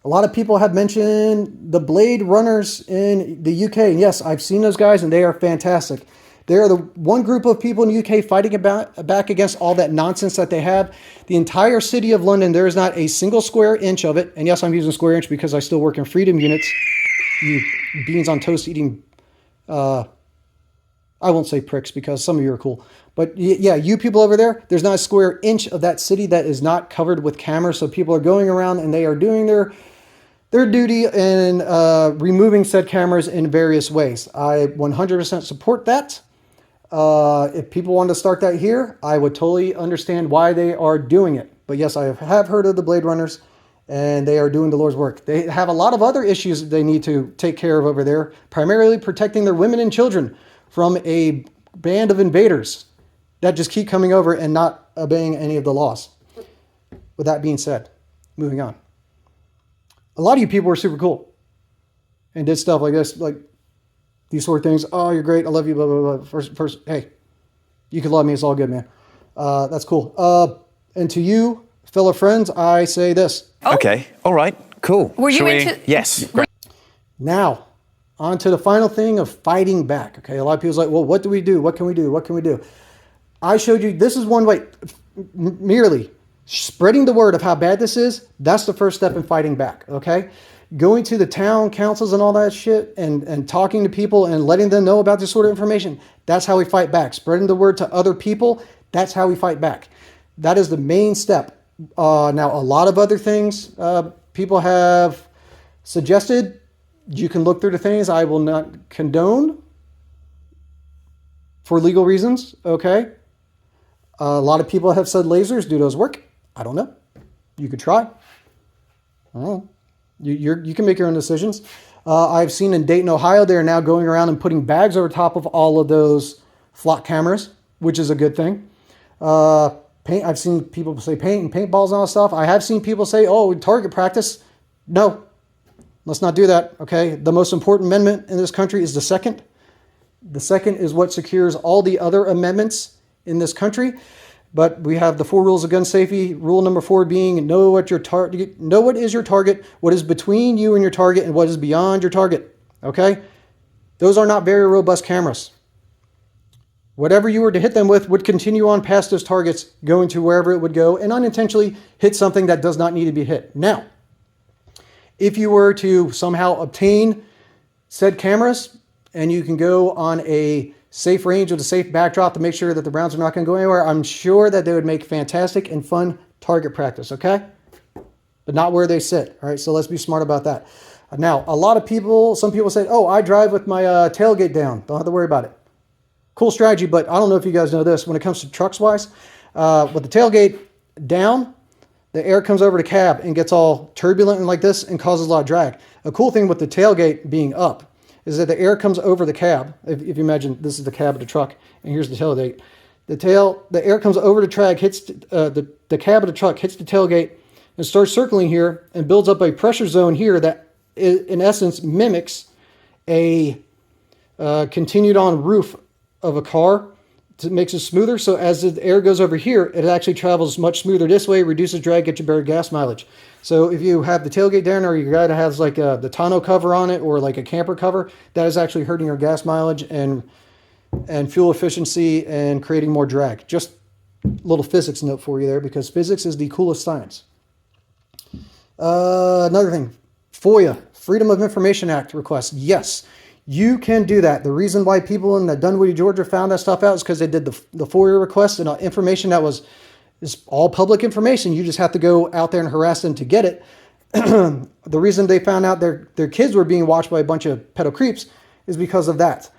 A lot of people have mentioned the Blade Runners in the UK. And yes, I've seen those guys and they are fantastic. They are the one group of people in the UK fighting back against all that nonsense that they have. The entire city of London, there is not a single square inch of it. And yes, I'm using square inch because I still work in freedom units. You beans on toast eating, I won't say pricks because some of you are cool. But yeah, you people over there, there's not a square inch of that city that is not covered with cameras. So people are going around and they are doing their duty in removing said cameras in various ways. I 100% support that. If people want to start that here, I would totally understand why they are doing it. But yes, I have heard of the Blade Runners, and they are doing the Lord's work. They have a lot of other issues they need to take care of over there, primarily protecting their women and children from a band of invaders that just keep coming over and not obeying any of the laws. With that being said, moving on. A lot of you people were super cool and did stuff like this, like these sort of things. Oh, you're great. I love you. Blah, blah, blah. First, hey, you can love me. It's all good, man. That's cool. And to you, fellow friends, I say this. Oh. Okay. All right. Cool. Were you into... Yes. Now, on to the final thing of fighting back. Okay. A lot of people's like, well, what do we do? What can we do? What can we do? I showed you, this is one way, merely spreading the word of how bad this is. That's the first step in fighting back. Okay. Going to the town councils and all that shit and talking to people and letting them know about this sort of information. That's how we fight back. Spreading the word to other people. That's how we fight back. That is the main step. Now, a lot of other things people have suggested. You can look through the things I will not condone for legal reasons. Okay. A lot of people have said lasers. Do those work? I don't know. You could try. I don't know. You can make your own decisions. I've seen in Dayton, Ohio, they're now going around and putting bags over top of all of those flock cameras, which is a good thing. Paint. I've seen people say paint and paintballs and all that stuff. I have seen people say, oh, target practice. No, let's not do that, okay? The most important amendment in this country is the second. The second is what secures all the other amendments in this country. But we have the 4 rules of gun safety. Rule number 4 being know what your target, know what is your target, what is between you and your target, and what is beyond your target. Okay? Those are not very robust cameras. Whatever you were to hit them with would continue on past those targets, going to wherever it would go, and unintentionally hit something that does not need to be hit. Now, if you were to somehow obtain said cameras, and you can go on a safe range with a safe backdrop to make sure that the rounds are not going to go anywhere, I'm sure that they would make fantastic and fun target practice, okay? But not where they sit, all right? So let's be smart about that. Now, a lot of people, some people say, oh, I drive with my tailgate down. Don't have to worry about it. Cool strategy, but I don't know if you guys know this. When it comes to trucks-wise, with the tailgate down, the air comes over the cab and gets all turbulent and like this and causes a lot of drag. A cool thing with the tailgate being up is that the air comes over the cab. If you imagine this is the cab of the truck, and here's the tailgate. The air comes over the track, hits the cab of the truck, hits the tailgate, and starts circling here and builds up a pressure zone here that, in essence, mimics a continued on roof of a car. It makes it smoother. So as the air goes over here, it actually travels much smoother this way, reduces drag, gets you better gas mileage. So if you have the tailgate down, or your guy that has like the tonneau cover on it, or like a camper cover, that is actually hurting your gas mileage and fuel efficiency and creating more drag. Just a little physics note for you there, because physics is the coolest science. Another thing, FOIA, Freedom of Information Act request. Yes, you can do that. The reason why people in Dunwoody, Georgia found that stuff out is because they did the FOIA request, and information that is all public information. You just have to go out there and harass them to get it. The reason they found out their kids were being watched by a bunch of pedo creeps is because of that.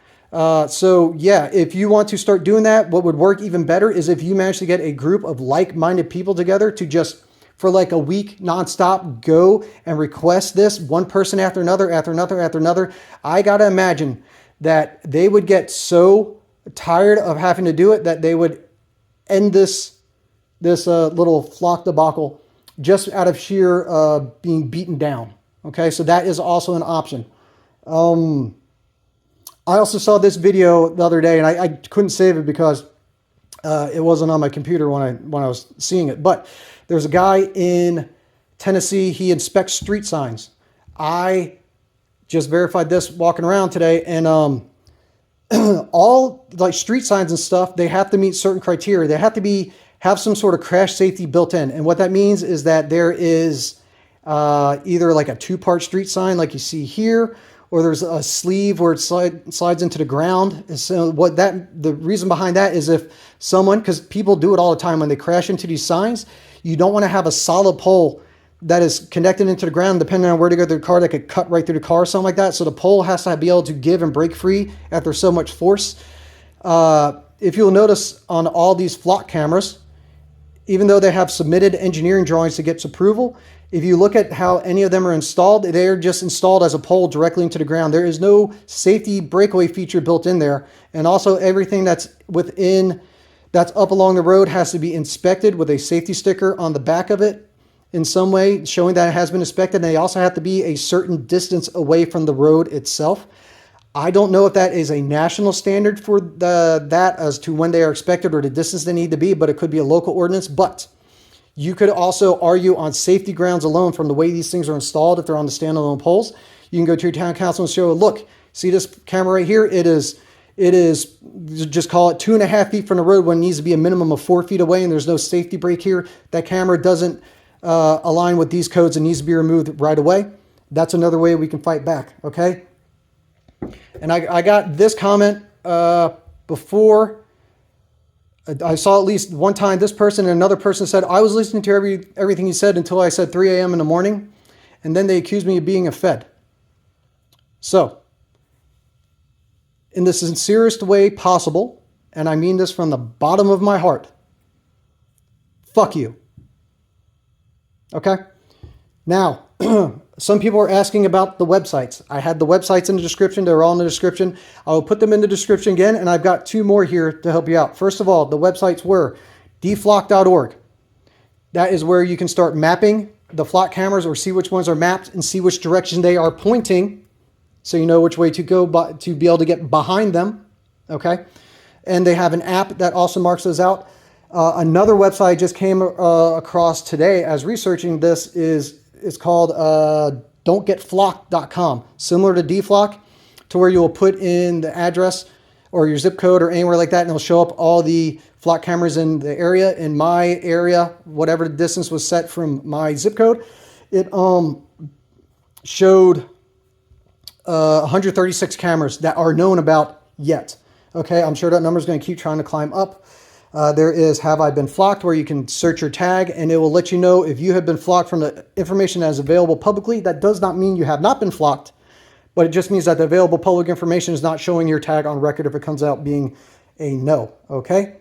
So yeah, if you want to start doing that, what would work even better is if you manage to get a group of like-minded people together to just, for like a week nonstop, go and request this, one person after another, after another, after another. I got to imagine that they would get so tired of having to do it that they would end this little flock debacle just out of sheer being beaten down. Okay, so that is also an option. I also saw this video the other day, and I couldn't save it because it wasn't on my computer when I was seeing it. But there's a guy in Tennessee. He inspects street signs. I just verified this walking around today, and all like street signs and stuff, they have to meet certain criteria. They have to have some sort of crash safety built in. And what that means is that there is either like a 2-part street sign like you see here, or there's a sleeve where it slides into the ground. And so the reason behind that is if someone, because people do it all the time when they crash into these signs, you don't want to have a solid pole that is connected into the ground, depending on where to go through the car, that could cut right through the car or something like that. So the pole has to be able to give and break free after so much force. If you'll notice on all these flock cameras, even though they have submitted engineering drawings to get approval, if you look at how any of them are installed, they're just installed as a pole directly into the ground. There is no safety breakaway feature built in there. And also everything that's up along the road has to be inspected with a safety sticker on the back of it in some way, showing that it has been inspected. And they also have to be a certain distance away from the road itself. I don't know if that is a national standard for that as to when they are expected or the distance they need to be, but it could be a local ordinance. But you could also argue on safety grounds alone from the way these things are installed, if they're on the standalone poles. You can go to your town council and show, look, see this camera right here? It is just call it 2.5 feet from the road when it needs to be a minimum of 4 feet away, and there's no safety break here. That camera doesn't align with these codes and needs to be removed right away. That's another way we can fight back, okay? And I got this comment before. I saw at least one time this person and another person said, I was listening to everything he said until I said 3 a.m. in the morning, and then they accused me of being a Fed. So, in the sincerest way possible, and I mean this from the bottom of my heart, fuck you. Okay? Now, some people are asking about the websites. I had the websites in the description. They're all in the description. I'll put them in the description again, and I've got 2 more here to help you out. First of all, the websites were deflock.org. That is where you can start mapping the flock cameras or see which ones are mapped and see which direction they are pointing, so you know which way to go to be able to get behind them. Okay? And they have an app that also marks those out. Another website I just came across today as researching this is called DontgetFlocked.com, similar to Deflock, to where you will put in the address or your zip code or anywhere like that, and it'll show up all the flock cameras in the area. In my area, whatever the distance was set from my zip code, it showed 136 cameras that are known about yet. Okay, I'm sure that number is going to keep trying to climb up. There is Have I Been Flocked, where you can search your tag and it will let you know if you have been flocked from the information that is available publicly. That does not mean you have not been flocked, but it just means that the available public information is not showing your tag on record if it comes out being a no. Okay.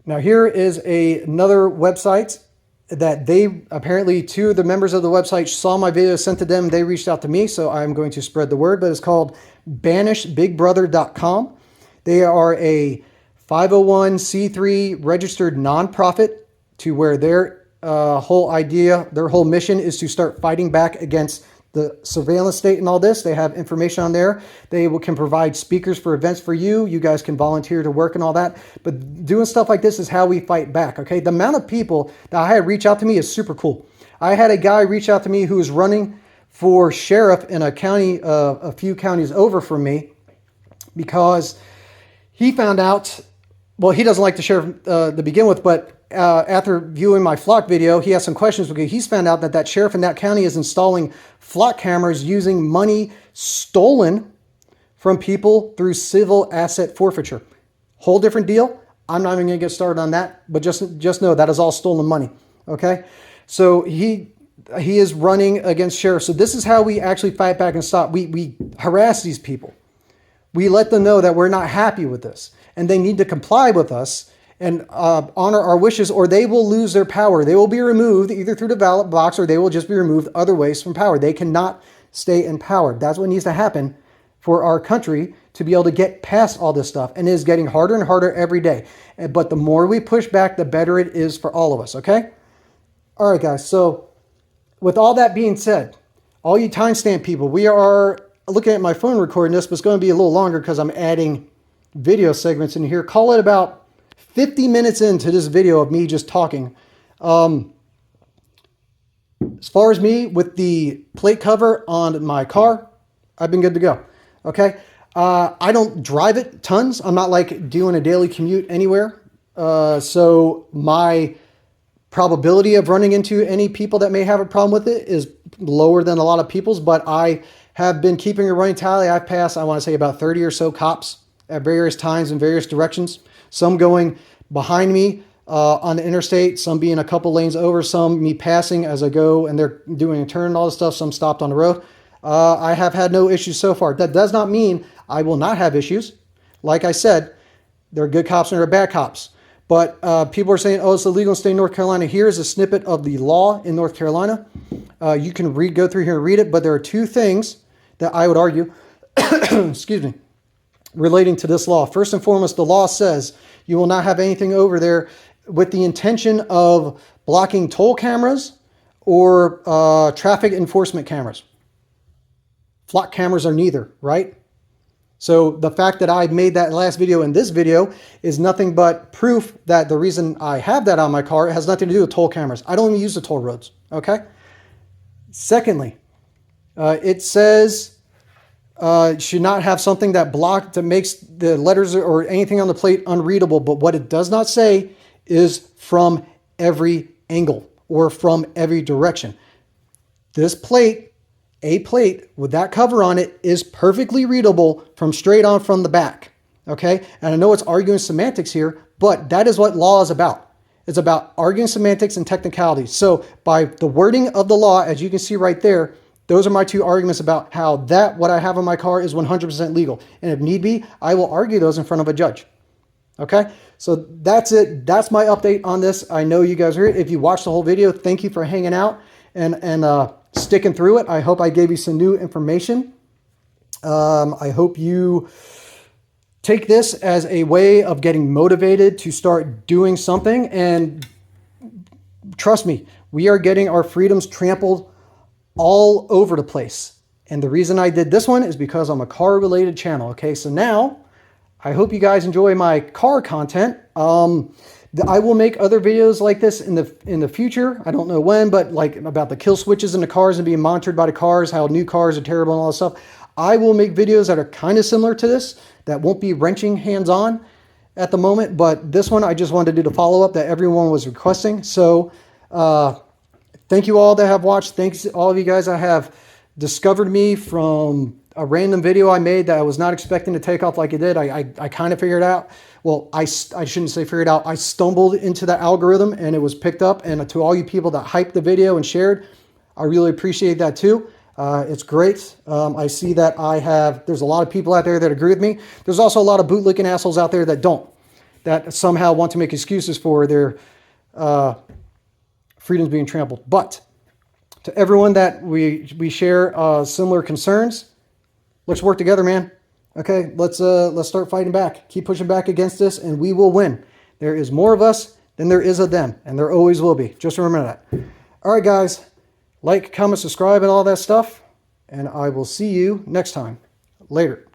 Now here is another website that they apparently 2 of the members of the website saw my video, sent to them. They reached out to me, so I'm going to spread the word, but it's called Banishbigbrother.com. They are a 501c3 registered nonprofit, to where their whole idea, their whole mission is to start fighting back against the surveillance state and all this. They have information on there. They can provide speakers for events for you. You guys can volunteer to work and all that. But doing stuff like this is how we fight back, okay? The amount of people that I had reach out to me is super cool. I had a guy reach out to me who was running for sheriff in a county, a few counties over from me, because he found out, well, he doesn't like the sheriff to begin with, but after viewing my flock video, he has some questions because he's found out that that sheriff in that county is installing flock cameras using money stolen from people through civil asset forfeiture. Whole different deal. I'm not even going to get started on that, but just know that is all stolen money. Okay, so he is running against sheriff. So this is how we actually fight back and stop. We harass these people. We let them know that we're not happy with this, and they need to comply with us and honor our wishes, or they will lose their power. They will be removed either through the ballot box, or they will just be removed other ways from power. They cannot stay in power. That's what needs to happen for our country to be able to get past all this stuff. And it is getting harder and harder every day. But the more we push back, the better it is for all of us, okay? All right, guys. So with all that being said, all you timestamp people, we are looking at my phone recording this, but it's going to be a little longer because I'm adding video segments in here. Call it about 50 minutes into this video of me just talking. As far as me with the plate cover on my car, I've been good to go. Okay. I don't drive it tons. I'm not like doing a daily commute anywhere. So my probability of running into any people that may have a problem with it is lower than a lot of people's, but I have been keeping a running tally. I've passed, I want to say, about 30 or so cops at various times in various directions. Some going behind me on the interstate, some being a couple lanes over, some me passing as I go and they're doing a turn and all this stuff, some stopped on the road. I have had no issues so far. That does not mean I will not have issues. Like I said, there are good cops and there are bad cops. But people are saying, oh, it's illegal in the state of North Carolina. Here's a snippet of the law in North Carolina. You can go through here and read it, but there are 2 things that I would argue, excuse me, relating to this law. First and foremost, the law says you will not have anything over there with the intention of blocking toll cameras or traffic enforcement cameras. Flock cameras are neither, right? So the fact that I made that last video and this video is nothing but proof that the reason I have that on my car has nothing to do with toll cameras. I don't even use the toll roads, okay? Secondly, it says should not have something that makes the letters or anything on the plate unreadable. But what it does not say is from every angle or from every direction. This plate, a plate with that cover on it, is perfectly readable from straight on from the back. Okay. And I know it's arguing semantics here, but that is what law is about. It's about arguing semantics and technicalities. So by the wording of the law, as you can see right there, those are my 2 arguments about how what I have on my car is 100% legal. And if need be, I will argue those in front of a judge. Okay. So that's it. That's my update on this. I know you guys heard it. If you watched the whole video, thank you for hanging out and sticking through it. I hope I gave you some new information. I hope you take this as a way of getting motivated to start doing something. And trust me, we are getting our freedoms trampled all over the place. And the reason I did this one is because I'm a car related channel. Okay, so now I hope you guys enjoy my car content. I will make other videos like this in the future. I don't know when, but like about the kill switches in the cars and being monitored by the cars, how new cars are terrible and all this stuff. I will make videos that are kind of similar to this, that won't be wrenching hands-on at the moment. But this one, I just wanted to do the follow-up that everyone was requesting. So thank you all that have watched. Thanks to all of you guys that have discovered me from a random video I made that I was not expecting to take off like it did. I kind of figured out. Well, I shouldn't say figured out. I stumbled into the algorithm and it was picked up. And to all you people that hyped the video and shared, I really appreciate that too. It's great. I see that there's a lot of people out there that agree with me. There's also a lot of bootlicking assholes out there that don't, that somehow want to make excuses for their freedoms being trampled. But to everyone that we share similar concerns, let's work together, man. Okay, let's start fighting back. Keep pushing back against this, and we will win. There is more of us than there is of them, and there always will be. Just remember that. All right, guys. Like, comment, subscribe, and all that stuff. And I will see you next time. Later.